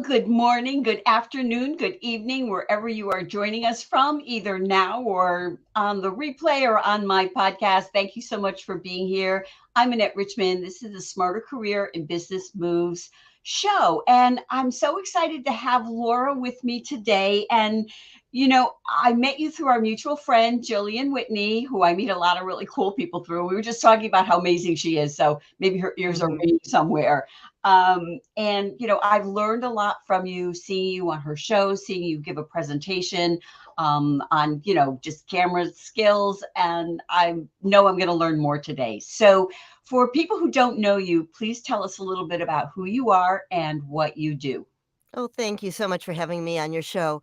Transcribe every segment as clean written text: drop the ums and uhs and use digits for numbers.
good morning, good afternoon, good evening, wherever you are joining us from, either now or on the replay or on my podcast. Thank you so much for being here. I'm Annette Richmond. This is the Smarter Career in Business Moves show. And I'm so excited to have Laura with me today. And I met you through our mutual friend, Jillian Whitney, who I meet a lot of really cool people through. We were just talking about how amazing she is. So maybe her ears are Mhm. ringing somewhere. I've learned a lot from you, seeing you on her show, seeing you give a presentation on, just camera skills. And I know I'm going to learn more today. So for people who don't know you, please tell us a little bit about who you are and what you do. Oh, thank you so much for having me on your show.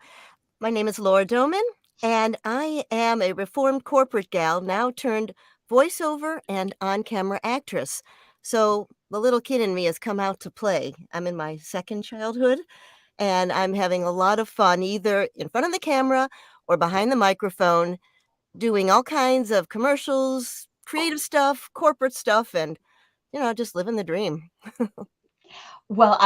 My name is Laura Doman, and I am a reformed corporate gal now turned voiceover and on camera actress. So the little kid in me has come out to play. I'm in my second childhood, and I'm having a lot of fun either in front of the camera or behind the microphone, doing all kinds of commercials, creative stuff, corporate stuff, and, just living the dream. Well,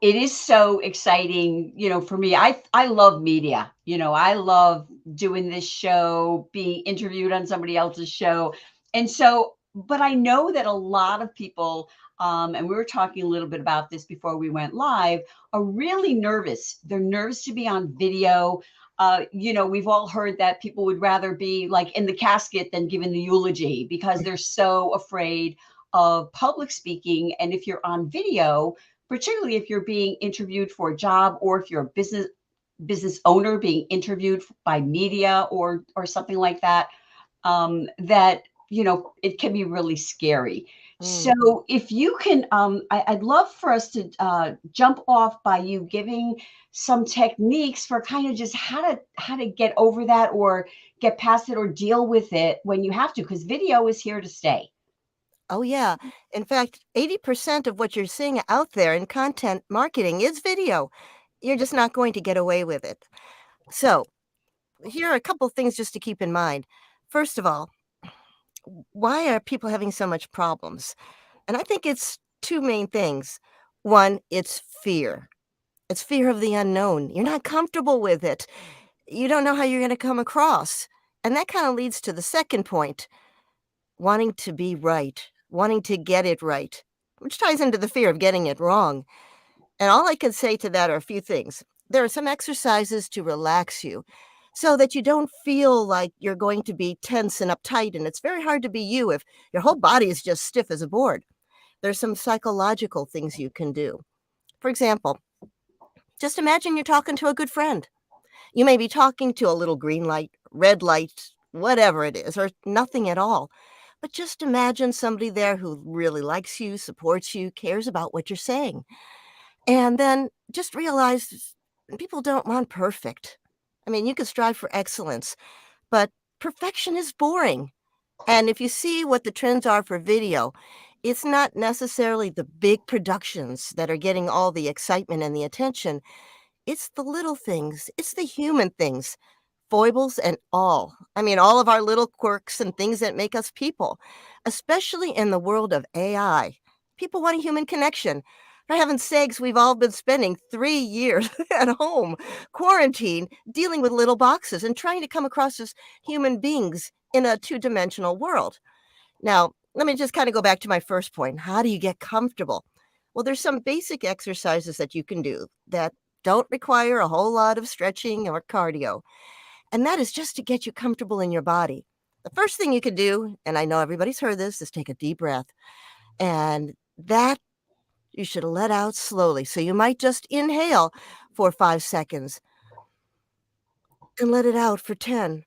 it is so exciting, for me. I love media. I love doing this show, being interviewed on somebody else's show. And so, but I know that a lot of people, and we were talking a little bit about this before we went live, are really nervous. They're nervous to be on video. We've all heard that people would rather be like in the casket than giving the eulogy because they're so afraid of public speaking. And if you're on video, particularly if you're being interviewed for a job, or if you're a business owner being interviewed by media or something like that, that it can be really scary. Mm. So if you can, I'd love for us to jump off by you giving some techniques for kind of just how to get over that, or get past it, or deal with it when you have to, because video is here to stay. Oh, yeah. In fact, 80% of what you're seeing out there in content marketing is video. You're just not going to get away with it. So, here are a couple things just to keep in mind. First of all, why are people having so much problems? And I think it's two main things. One, it's fear. It's fear of the unknown. You're not comfortable with it. You don't know how you're going to come across. And that kind of leads to the second point, wanting to be right, wanting to get it right, which ties into the fear of getting it wrong. And all I can say to that are a few things. There are some exercises to relax you so that you don't feel like you're going to be tense and uptight. And it's very hard to be you if your whole body is just stiff as a board. There's some psychological things you can do. For example, just imagine you're talking to a good friend. You may be talking to a little green light, red light, whatever it is, or nothing at all. But just imagine somebody there who really likes you, supports you, cares about what you're saying. And then just realize people don't want perfect. I mean, you can strive for excellence, but perfection is boring. And if you see what the trends are for video, it's not necessarily the big productions that are getting all the excitement and the attention. It's the little things, it's the human things, foibles and all. I mean, all of our little quirks and things that make us people, especially in the world of AI. People want a human connection. For heaven's sakes, we've all been spending 3 years at home, quarantined, dealing with little boxes and trying to come across as human beings in a two-dimensional world. Now, let me just kind of go back to my first point. How do you get comfortable? Well, there's some basic exercises that you can do that don't require a whole lot of stretching or cardio. And that is just to get you comfortable in your body. The first thing you can do, and I know everybody's heard this, is take a deep breath. And that you should let out slowly. So you might just inhale for 5 seconds and let it out for 10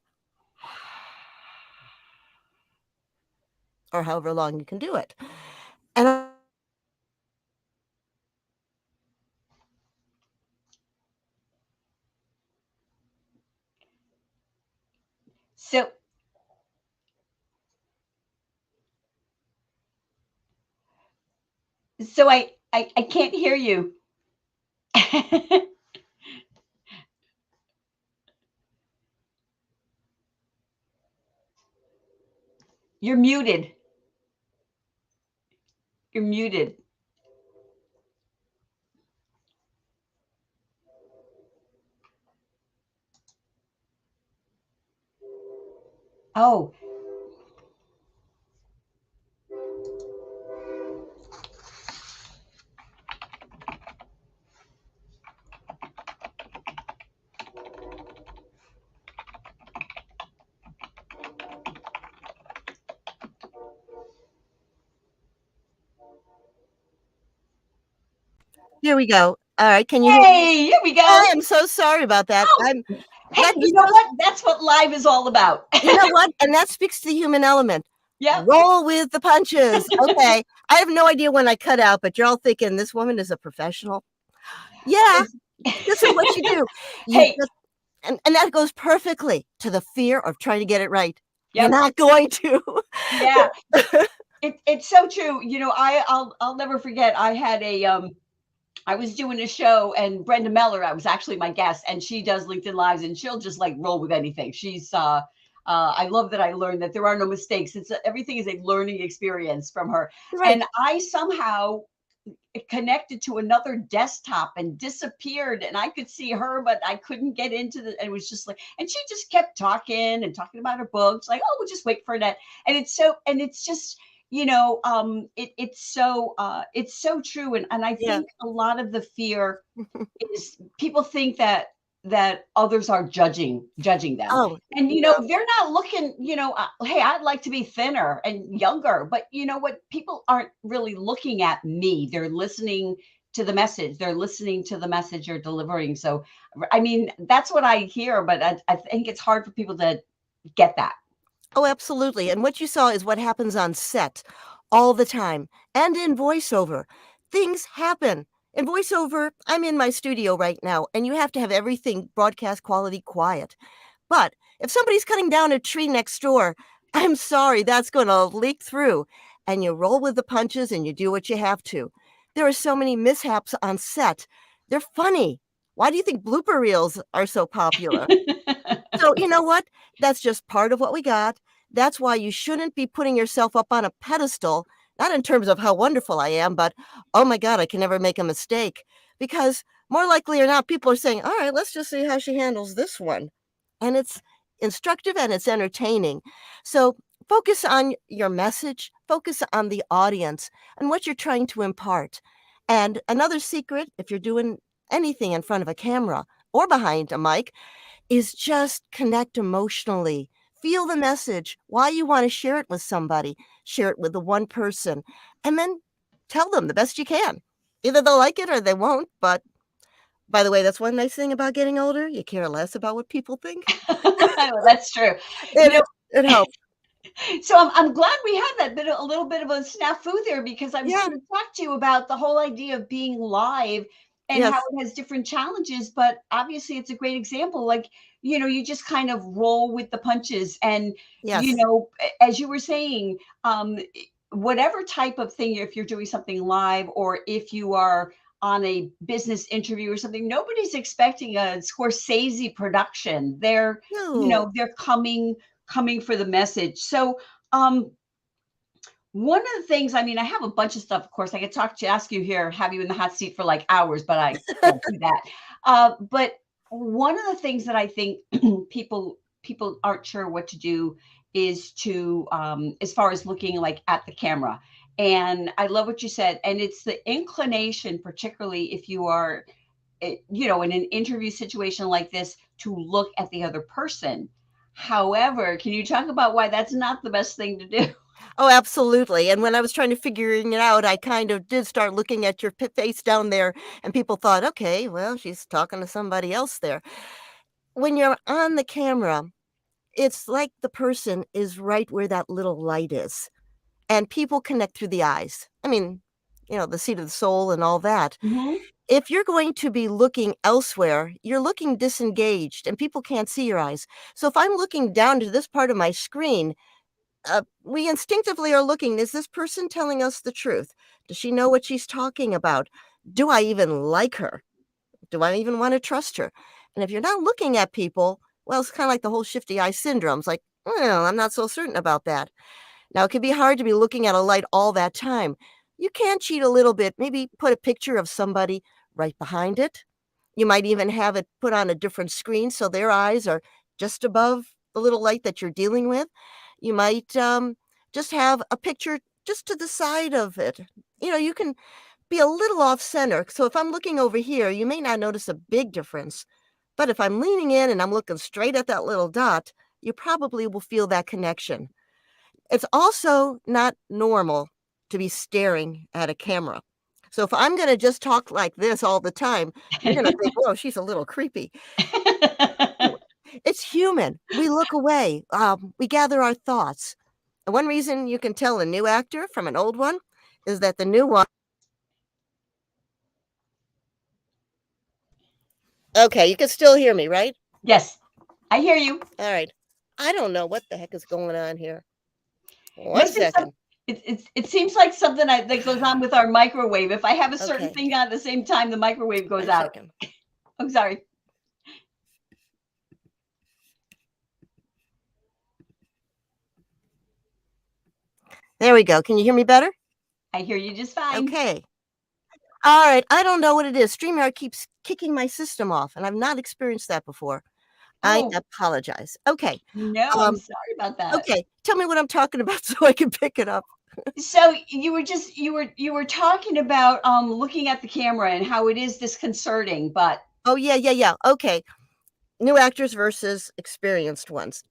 or however long you can do it. And So I can't hear you. You're muted. You're muted. Oh, Here we go. All right, can you hear me? hey, here we I go. am so sorry about that. Oh, hey, That you just know goes, what? That's what live is all about. you know what? And that speaks to the human element. Yep. Roll with the punches. Okay. I have no idea when I cut out, but you're all thinking this woman is a professional. Yeah, this is what you do. You Hey, just and that goes perfectly to the fear of trying to get it right. You're yep. not going to. Yeah. It's so true. I'll never forget. I was doing a show and Brenda Meller, I was actually my guest, and she does LinkedIn Lives and she'll just like roll with anything. I love that I learned that there are no mistakes. Everything is a learning experience from her. Right. And I somehow connected to another desktop and disappeared, and I could see her, but I couldn't get into the, it was just like, and she just kept talking and talking about her books, like, oh, we'll just wait for that. And it's just, it's so true. And I Yeah. think a lot of the fear is people think that others are judging them. Oh, And no. they're not looking, hey, I'd like to be thinner and younger, but you know what? People aren't really looking at me. They're listening to the message. They're listening to the message you're delivering. So I mean, that's what I hear, but I think it's hard for people to get that. Oh, absolutely. And what you saw is what happens on set all the time and in voiceover. Things happen. In voiceover, I'm in my studio right now, and you have to have everything broadcast quality quiet. But if somebody's cutting down a tree next door, I'm sorry, that's going to leak through. And you roll with the punches and you do what you have to. There are so many mishaps on set. They're funny. Why do you think blooper reels are so popular? So, you know what? That's just part of what we got. That's why you shouldn't be putting yourself up on a pedestal, not in terms of how wonderful I am, but oh my God, I can never make a mistake. Because more likely or not, people are saying, all right, let's just see how she handles this one. And it's instructive and it's entertaining. So focus on your message, focus on the audience and what you're trying to impart. And another secret, if you're doing anything in front of a camera or behind a mic, is just connect emotionally. Feel the message, why you want to share it with somebody, share it with the one person, and then tell them the best you can. Either they'll like it or they won't. But by the way, that's one nice thing about getting older. You care less about what people think. Well, that's true. You It, know, it, it helps. So I'm glad we had a little bit of a snafu there because I was Yeah. going to talk to you about the whole idea of being live and how Yes. it has different challenges. But obviously, it's a great example. Like, you just kind of roll with the punches. And, Yes. as you were saying, whatever type of thing, if you're doing something live or if you are on a business interview or something, nobody's expecting a Scorsese production. No. They're coming for the message. So, um, one of the things, I mean, I have a bunch of stuff, of course, I could ask you here, have you in the hot seat for like hours, but I won't do that. But one of the things that I think people aren't sure what to do is to, as far as looking like at the camera. And I love what you said. And it's the inclination, particularly if you are, in an interview situation like this, to look at the other person. However, can you talk about why that's not the best thing to do? Oh, absolutely. And when I was trying to figuring it out, I kind of did start looking at your face down there, and people thought, okay, well, she's talking to somebody else there. When you're on the camera, it's like the person is right where that little light is, and people connect through the eyes. I mean, the seat of the soul and all that. Mhm. If you're going to be looking elsewhere, you're looking disengaged and people can't see your eyes. So if I'm looking down to this part of my screen, we instinctively are looking, is this person telling us the truth? Does she know what she's talking about? Do I even like her? Do I even want to trust her? And if you're not looking at people, well, it's kind of like the whole shifty eye syndrome. It's like, well, I'm not so certain about that. Now, it can be hard to be looking at a light all that time. You can cheat a little bit, maybe put a picture of somebody right behind it. You might even have it put on a different screen so their eyes are just above the little light that you're dealing with. You might just have a picture just to the side of it. You can be a little off center. So if I'm looking over here, you may not notice a big difference. But if I'm leaning in and I'm looking straight at that little dot, you probably will feel that connection. It's also not normal to be staring at a camera. So if I'm going to just talk like this all the time, you're going to think, whoa, she's a little creepy. It's human. We look away. We gather our thoughts. And one reason you can tell a new actor from an old one is that the new one. Okay, you can still hear me, right? Yes, I hear you. All right. I don't know what the heck is going on here. One Must be some. second. It seems like something that goes on with our microwave. If I have a certain Okay. thing on at the same time, the microwave goes One out. second. I'm sorry. There we go. Can you hear me better? I hear you just fine. Okay. All right. I don't know what it is. StreamYard keeps kicking my system off, and I've not experienced that before. I Oh, apologize. Okay. no, I'm sorry about that. Okay. Tell me what I'm talking about so I can pick it up. So you were talking about looking at the camera and how it is disconcerting, but Oh, yeah. Okay. New actors versus experienced ones.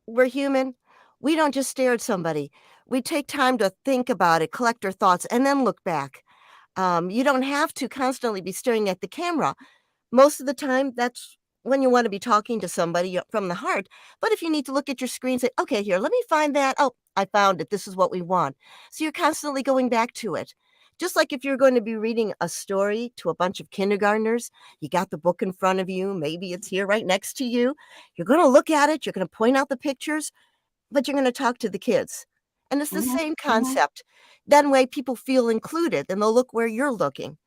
We're human. We don't just stare at somebody. We take time to think about it, collect our thoughts, and then look back. You don't have to constantly be staring at the camera. Most of the time, that's when you want to be talking to somebody from the heart. But if you need to look at your screen, say, okay, here, let me find that. Oh, I found it. This is what we want. So you're constantly going back to it. Just like if you're going to be reading a story to a bunch of kindergartners, you got the book in front of you. Maybe it's here right next to you. You're going to look at it. You're going to point out the pictures, but you're going to talk to the kids. And it's the mhm, same mhm. concept. That way people feel included and they'll look where you're looking.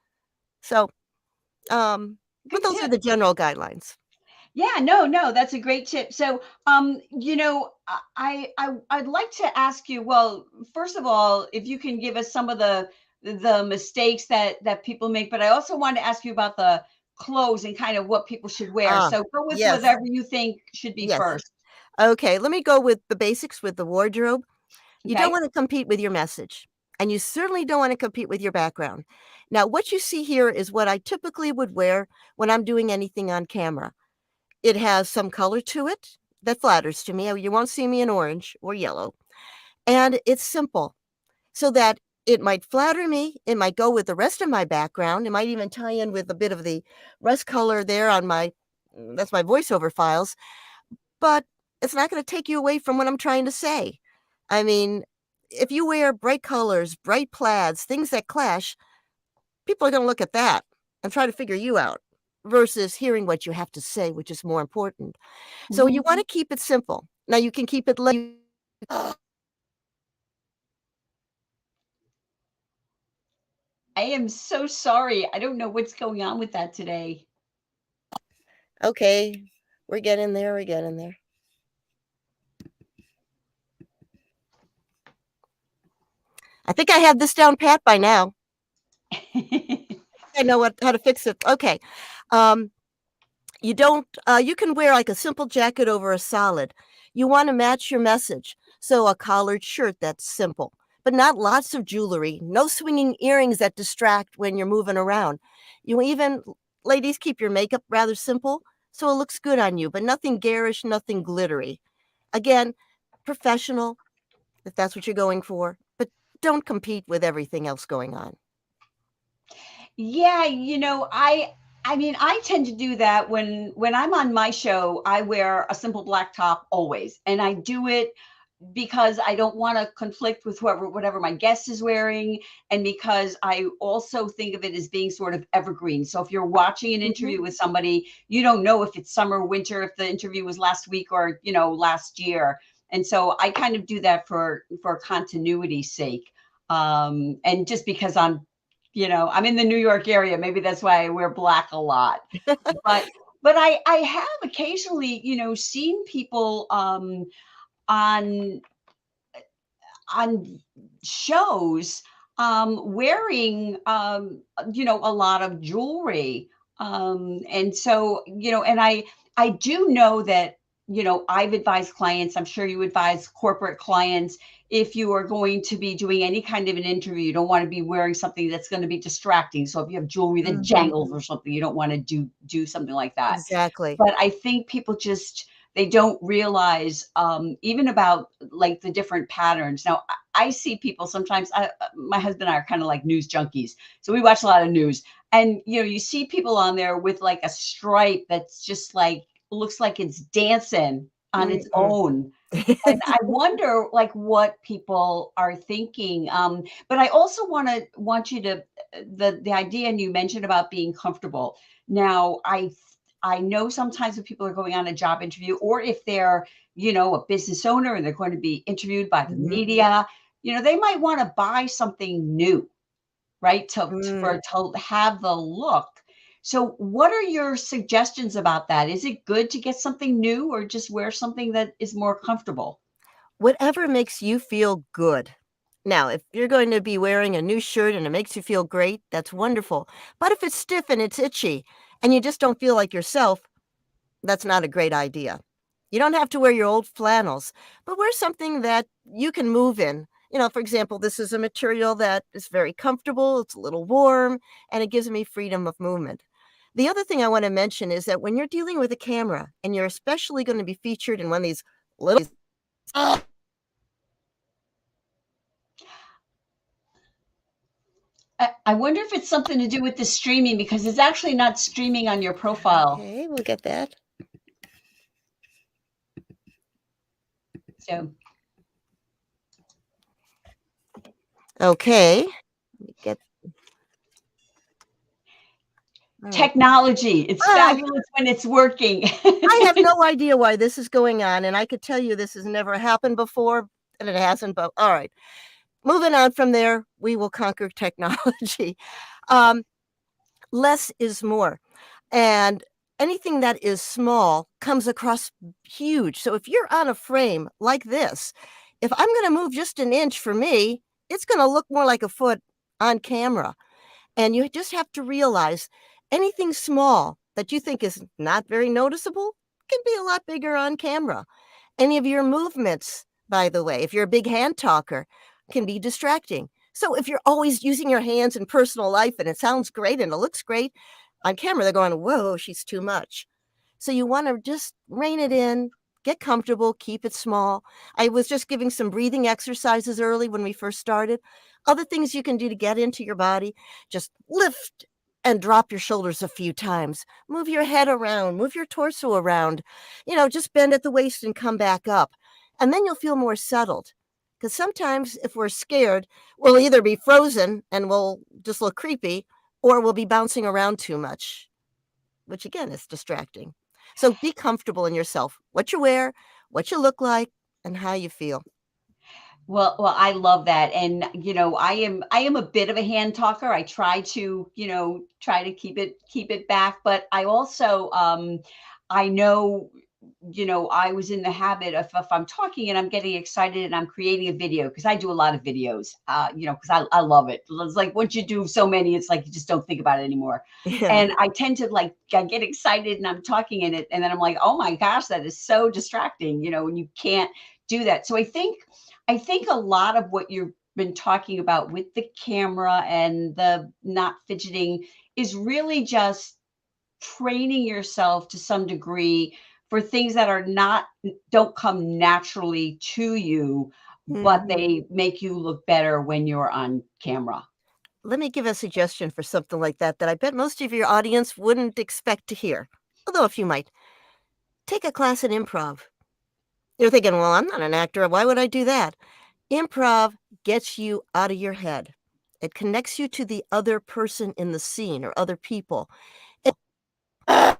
So, but Good those are tip. the general guidelines. Yeah, no, that's a great tip. So, I'd like to ask you, well, first of all, if you can give us some of the mistakes that people make, but I also want to ask you about the clothes and kind of what people should wear. Ah, So go with yes, whatever you think should be yes. first. Okay, let me go with the basics with the wardrobe. You don't Okay? want to compete with your message, and you certainly don't want to compete with your background. Now, what you see here is what I typically would wear when I'm doing anything on camera. It has some color to it that flatters to me. You won't see me in orange or yellow. And it's simple so that it might flatter me. It might go with the rest of my background. It might even tie in with a bit of the rust color there on that's my voiceover files. But it's not going to take you away from what I'm trying to say. I mean, if you wear bright colors, bright plaids, things that clash, people are going to look at that and try to figure you out versus hearing what you have to say, which is more important. So you Mhm. want to keep it simple. Now you can keep it I am so sorry. I don't know what's going on with that today. okay. We're getting there. We're getting there. I think I have this down pat by now. I know how to fix it. Okay. Um, you don't, you can wear like a simple jacket over a solid. You want to match your message. So a collared shirt that's simple, but not lots of jewelry, no swinging earrings that distract when you're moving around. You even, ladies, keep your makeup rather simple so it looks good on you, but nothing garish, nothing glittery. Again, professional, if that's what you're going for, but don't compete with everything else going on. Yeah, I mean, I tend to do that when I'm on my show, I wear a simple black top always. And I do it because I don't want to conflict with whatever my guest is wearing, and because I also think of it as being sort of evergreen. So if you're watching an Mhm. interview with somebody, you don't know if it's summer, winter, if the interview was last week or, last year. And so I kind of do that for continuity's sake. And just because I'm in the New York area, maybe that's why I wear black a lot. But I have occasionally, seen people on on shows wearing a lot of jewelry, and so and I do know that I've advised clients, I'm sure you advise corporate clients, if you are going to be doing any kind of an interview, you don't want to be wearing something that's going to be distracting. So if you have jewelry that jangles or something, you don't want to do something like that. Exactly. But I think people just they don't realize even about like the different patterns. Now I see people sometimes. My husband and I are kind of like news junkies, so we watch a lot of news, and you see people on there with like a stripe that's just like looks like it's dancing on its Mm-mm. own. And I wonder like what people are thinking. But I also want you to the idea, and you mentioned about being comfortable. Now I know sometimes when people are going on a job interview, or if they're, a business owner and they're going to be interviewed by the Mhm. media, they might want to buy something new, right? Mm. To have the look. So what are your suggestions about that? Is it good to get something new or just wear something that is more comfortable? Whatever makes you feel good. Now, if you're going to be wearing a new shirt and it makes you feel great, that's wonderful. But if it's stiff and it's itchy and you just don't feel like yourself, that's not a great idea. You don't have to wear your old flannels, but wear something that you can move in. For example, this is a material that is very comfortable, it's a little warm, and it gives me freedom of movement. The other thing I want to mention is that when you're dealing with a camera and you're especially going to be featured in one of these little I wonder if it's something to do with the streaming because it's actually not streaming on your profile. Okay, we'll get that. So Okay. Let me get all right. technology, it's Ah, fabulous when it's working. I have no idea why this is going on, and I could tell you this has never happened before, and it hasn't, but all right. Moving on from there, we will conquer technology. Um, Less is more. And anything that is small comes across huge. So if you're on a frame like this, if I'm going to move just an inch for me, it's going to look more like a foot on camera. And you just have to realize anything small that you think is not very noticeable can be a lot bigger on camera. Any of your movements, by the way, if you're a big hand talker, can be distracting. So if you're always using your hands in personal life and it sounds great and it looks great, on camera they're going, whoa, she's too much. So you want to just rein it in, get comfortable, keep it small. I was just giving some breathing exercises early when we first started. Other things you can do to get into your body, just lift and drop your shoulders a few times. Move your head around, move your torso around. Just bend at the waist and come back up. And then you'll feel more settled. Because sometimes if we're scared, we'll either be frozen and we'll just look creepy, or we'll be bouncing around too much, which again is distracting. So be comfortable in yourself, what you wear, what you look like, and how you feel. Well, I love that, and I am a bit of a hand talker. I try to keep it back, but I also I know I was in the habit of if I'm talking and I'm getting excited and I'm creating a video because I do a lot of videos, because I love it. It's like once you do so many, it's like you just don't think about it anymore. Yeah. And I tend to like I get excited and I'm talking in it, and then I'm like, oh my gosh, that is so distracting, and you can't do that. So I think a lot of what you've been talking about with the camera and the not fidgeting is really just training yourself to some degree for things that are not don't come naturally to you, but Mhm. they make you look better when you're on camera. Let me give a suggestion for something like that that I bet most of your audience wouldn't expect to hear, although a few might. Take a class in improv. You're thinking, well, I'm not an actor. Why would I do that? Improv gets you out of your head. It connects you to the other person in the scene or other people. It, uh,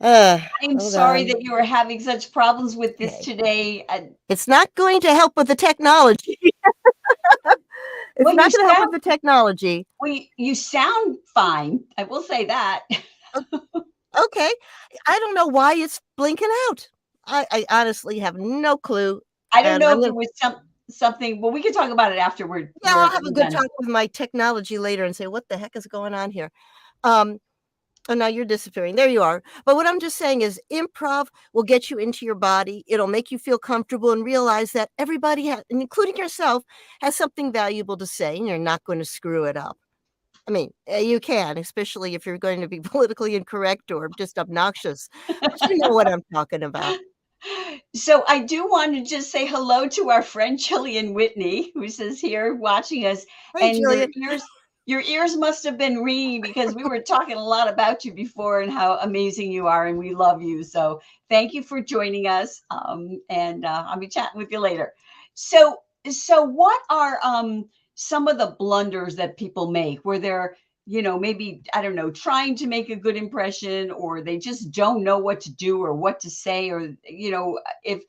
I'm hold sorry on. that you are having such problems with this Okay. today. It's not going to help with the technology. It's Well, you not going to help with sound the technology. you sound fine. I will say that. Okay. I don't know why it's blinking out. I honestly have no clue. I don't And know I'm if going it to, was some. something? Well, we can talk about it after Yeah, I'll have a we're good done. talk with my technology later and say, "What the heck is going on here?" Um, oh, now you're disappearing. There you are. But what I'm just saying is improv will get you into your body. It'll make you feel comfortable and realize that everybody, including yourself, has something valuable to say, and you're not going to screw it up. I mean, you can, especially if you're going to be politically incorrect or just obnoxious. But you know what I'm talking about. So I do want to just say hello to our friend Jillian Whitney, who says here watching us, Hey, and Jillian. your ears must have been ringing because we were talking a lot about you before and how amazing you are, and we love you. So thank you for joining us, and I'll be chatting with you later. So what are some of the blunders that people make where they're maybe, I don't know, trying to make a good impression, or they just don't know what to do or what to say, or, if,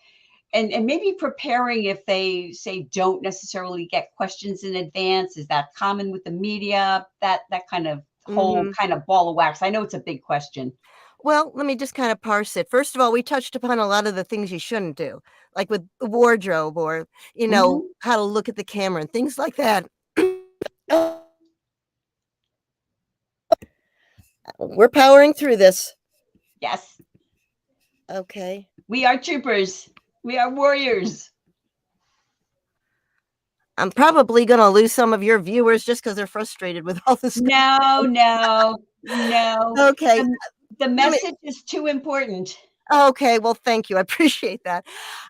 and maybe preparing if they say don't necessarily get questions in advance. Is that common with the media? That kind of whole Mhm. kind of ball of wax. I know it's a big question. Well, let me just kind of parse it. First of all, we touched upon a lot of the things you shouldn't do, like with the wardrobe or, Hmm. how to look at the camera and things like that. We're powering through this. Yes, Okay. we are troopers. We are warriors. I'm probably going to lose some of your viewers just because they're frustrated with all this stuff. No, no, no. Okay. The Let me. message is too important. Okay. Well, thank you. I appreciate that.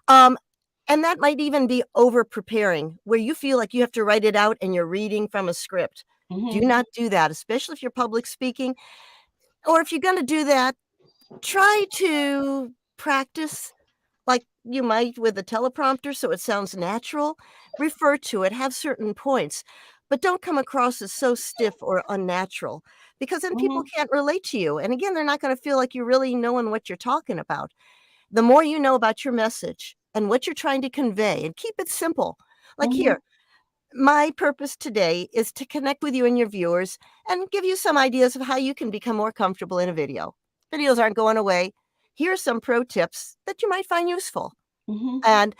Um, and that might even be over preparing, where you feel like you have to write it out and you're reading from a script. Do Hmm. not do that, especially if you're public speaking. Or if you're going to do that, try to practice like you might with a teleprompter so it sounds natural. Refer to it, have certain points, but don't come across as so stiff or unnatural because then people Hmm. can't relate to you. And again, they're not going to feel like you really knowing what you're talking about. The more you know about your message and what you're trying to convey, and keep it simple. Like Hmm. here, my purpose today is to connect with you and your viewers and give you some ideas of how you can become more comfortable in a video. Videos aren't going away. Here are some pro tips that you might find useful. Hmm. And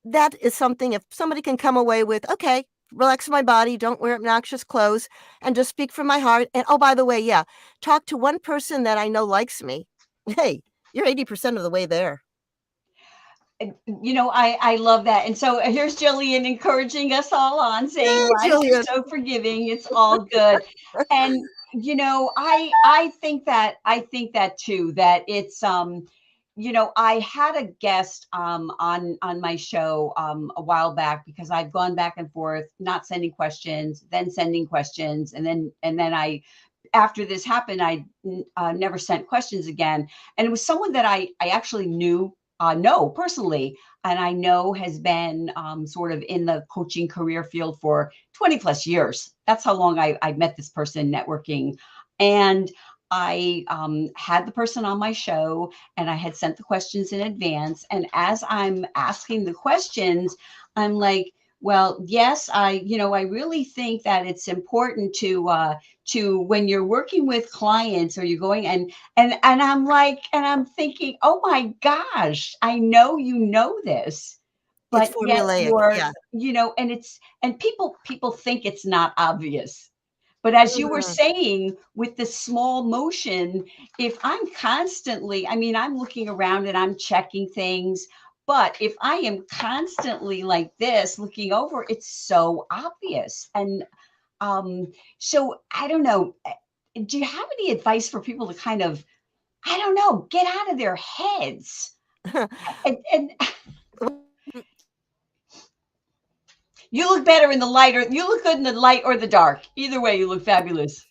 that is something if somebody can come away with, okay, relax my body, don't wear obnoxious clothes, and just speak from my heart. And oh, by the way, yeah, talk to one person that I know likes me. Hey, you're 80% of the way there. I love that. And so here's Jillian encouraging us all on, saying Yay, lives are Jillian. so forgiving. It's all good. And I think that too, that it's I had a guest on my show a while back, because I've gone back and forth, not sending questions, then sending questions, and then I, after this happened, I never sent questions again. And it was someone that I actually know personally, and I know has been sort of in the coaching career field for 20 plus years. That's how long I met this person networking. And I had the person on my show, and I had sent the questions in advance. And as I'm asking the questions, I'm like, well, yes, I really think that it's important to when you're working with clients, or you're going, and I'm like, and I'm thinking, oh my gosh, I know you know this, It's but yet formulaic. you're, Yeah. and people think it's not obvious. But as you were Mhm. saying, with the small motion, if I'm constantly, I mean, I'm looking around and I'm checking things, but if I am constantly like this, looking over, it's so obvious. And so I don't know. Do you have any advice for people to kind of, I don't know, get out of their heads? And you look better in the light, or you look good in the light or the dark. Either way, you look fabulous.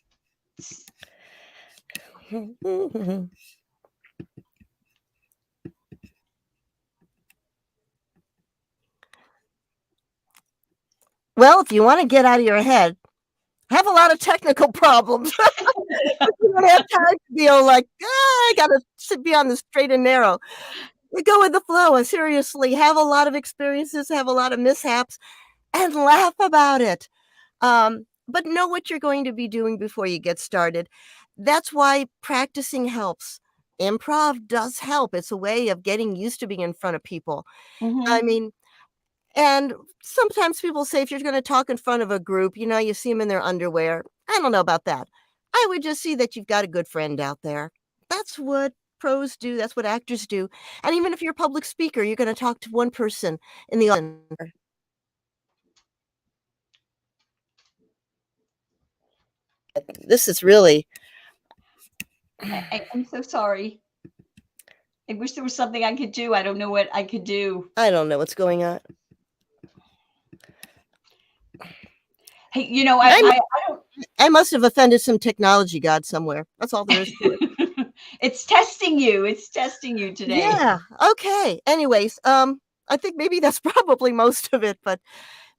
Well, if you want to get out of your head, have a lot of technical problems. You don't have time to be all like, I gotta be on the straight and narrow. You go with the flow and seriously have a lot of experiences, have a lot of mishaps, and laugh about it. But know what you're going to be doing before you get started. That's why practicing helps. Improv does help. It's a way of getting used to being in front of people. I Hmm. mean, And sometimes people say if you're going to talk in front of a group, you see them in their underwear. I don't know about that. I would just see that you've got a good friend out there. That's what pros do. That's what actors do. And even if you're a public speaker, you're going to talk to one person in the audience. This is really, I'm so sorry. I wish there was something I could do. I don't know what I could do. I don't know what's going on. Hey, I don't. I must have offended some technology god somewhere. That's all there is to it. It's testing you. It's testing you today. Yeah. Okay. Anyways, I think maybe that's probably most of it, but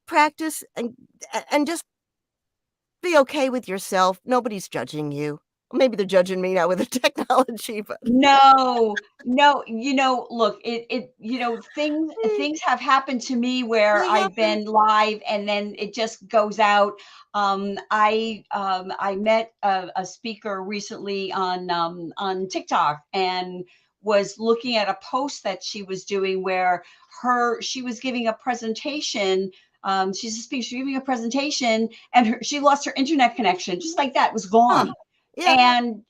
practice and just be okay with yourself. Nobody's judging you. Maybe they're judging me now with the technology, but No, no, look, things have happened to me where they I've happen. been live and then it just goes out. I met a speaker recently on TikTok and was looking at a post that she was doing where she was giving a presentation. She's a speaker, she's giving a presentation and she lost her internet connection just like that, it was Huh. gone. Yeah. And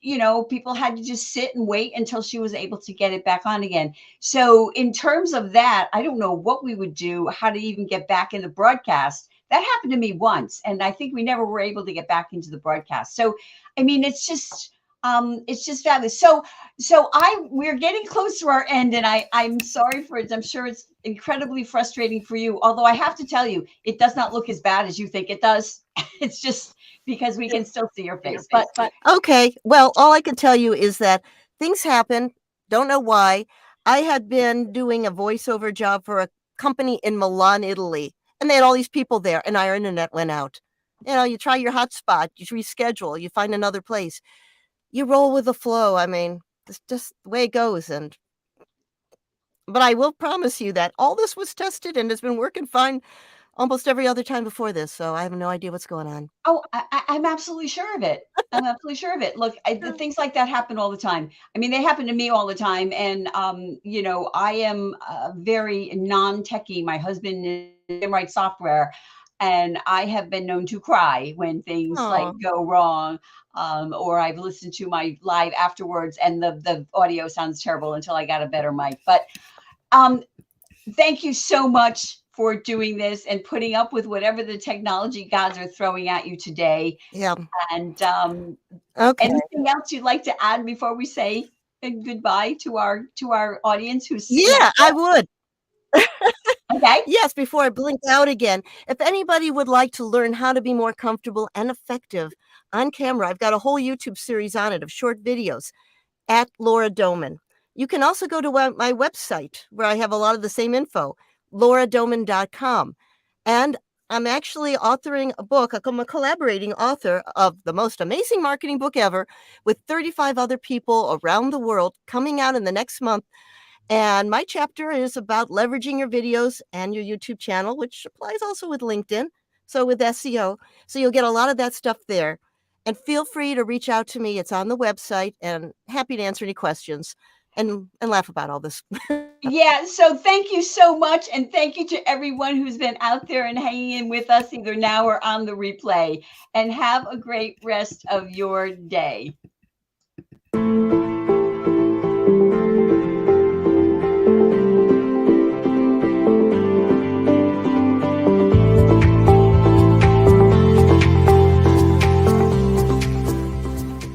people had to just sit and wait until she was able to get it back on again. So in terms of that, I don't know what we would do, how to even get back in the broadcast. That happened to me once and I think we never were able to get back into the broadcast. So I mean, it's just fabulous. So we're getting close to our end and I'm sorry for it. I'm sure it's incredibly frustrating for you, although I have to tell you it does not look as bad as you think it does. It's just because we can still see your face. But Okay. Well, all I can tell you is that things happen. Don't know why. I had been doing a voiceover job for a company in Milan, Italy, and they had all these people there, and our internet went out. You try your hotspot, you reschedule, you find another place. You roll with the flow. I mean, it's just the way it goes. But I will promise you that all this was tested and has been working fine almost every other time before this. So I have no idea what's going on. oh, I'm absolutely sure of it. I'm absolutely sure of it. Look, the things like that happen all the time. I mean, they happen to me all the time. And, I am very non-techie. My husband writes software, and I have been known to cry when things like Oh, go wrong. Or I've listened to my live afterwards, and the audio sounds terrible until I got a better mic. But um, thank you so much for doing this and putting up with whatever the technology gods are throwing at you today. yeah. And Okay. anything else you'd like to add before we say goodbye to our audience who's sitting out Yeah, I would. there? Okay. Yes, before I blink out again. If anybody would like to learn how to be more comfortable and effective on camera, I've got a whole YouTube series on it of short videos at Laura Doman. You can also go to my website where I have a lot of the same info, lauradoman.com. And I'm actually authoring a book. I'm a collaborating author of the most amazing marketing book ever with 35 other people around the world coming out in the next month. And my chapter is about leveraging your videos and your YouTube channel, which applies also with LinkedIn. So with SEO. So you'll get a lot of that stuff there. And feel free to reach out to me. It's on the website and happy to answer any questions and laugh about all this. Yeah, so thank you so much. And thank you to everyone who's been out there and hanging in with us either now or on the replay. And have a great rest of your day.